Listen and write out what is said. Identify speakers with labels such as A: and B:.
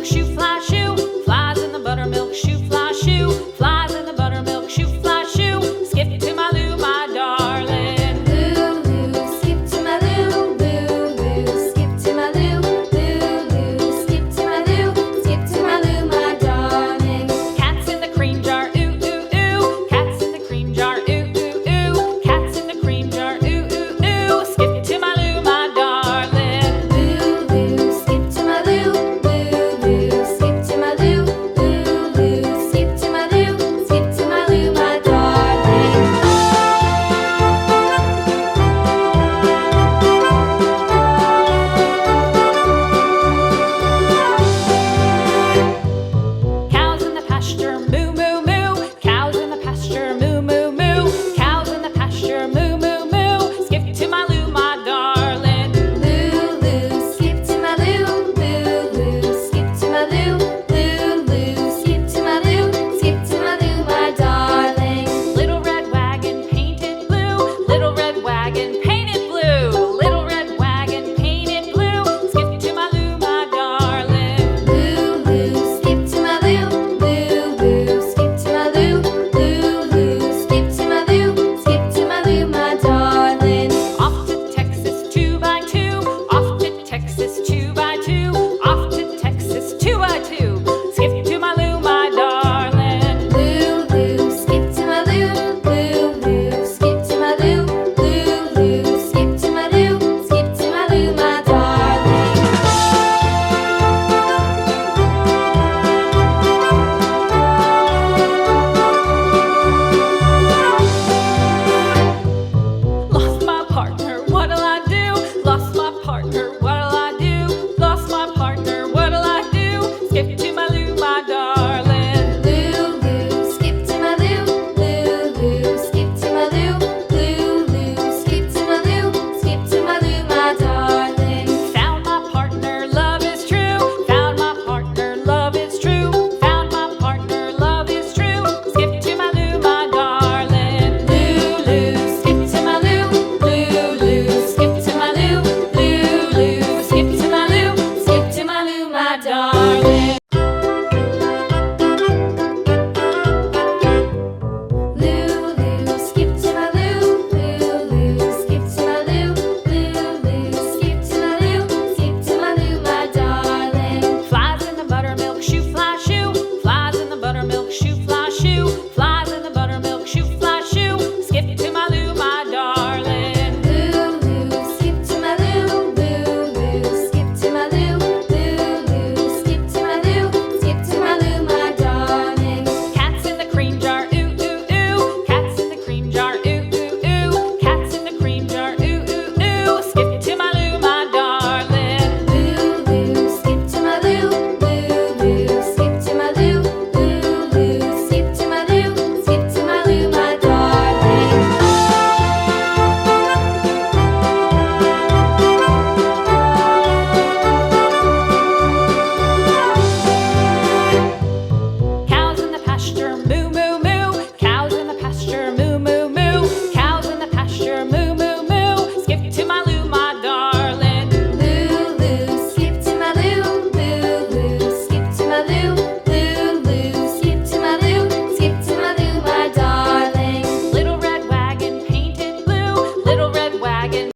A: buttermilk shoe, fly shoe. Flies in the buttermilk shoe, fly shoe. Flies in the buttermilk shoe, fly shoe. Skip to my Lou, my darling.
B: Lou, skip to my Lou, Lou, skip to my Lou, Lou, skip to my Lou, skip to my Lou, my darling.
A: Cats in the cream jar, ooh, ooh, ooh. Cats in the cream jar, ooh, ooh, ooh. Cats in the cream jar, ooh, ooh, ooh. Skip to my Lou, my darling.
B: Lou, skip to my Lou, Lou, skip to my Lou, Lou, skip to my Lou, skip to my Lou, my darling.
A: Cows in the pasture, moo, moo, moo. Cows in the pasture, moo, moo, moo. Cows in the pasture, moo, moo, moo. Skip to my Lou, my darling.
B: Lou, skip to my Lou, Lou, skip to my Lou, Lou, skip to my Lou, skip to my Lou, my darling.
A: Little red wagon painted blue. Little red wagon painted blue. Little red wagon painted blue. Skip to my Lou, my darling.
B: Lou, skip to my Lou, Lou, skip to my Lou, Lou, skip to my Lou, skip to my Lou, my darling.
A: Off to Texas 2x2. Off to Texas 2x2. Off to Texas 2x2. Skip to my Lou, my darling.
B: Lou, skip to my Lou, Lou, skip to my Lou, Lou, skip to my Lou, skip to my Lou, my darling.
A: Lost my partner, what'll I do? Lost my partner, what'll I do? Lost my partner, what'll I do? Skip to my Lou, my darling.
B: Lou, skip to my Lou, Lou, skip to my Lou, Lou, skip to my Lou, skip to my Lou, my darling.
A: Found my partner, love is true. Found my partner, love is true. Found my partner, love is true. Skip to my Lou, my darling.
B: Lou, skip to my Lou, Lou, skip to my Lou, Lou, skip to my Lou, skip to my Lou, my darling.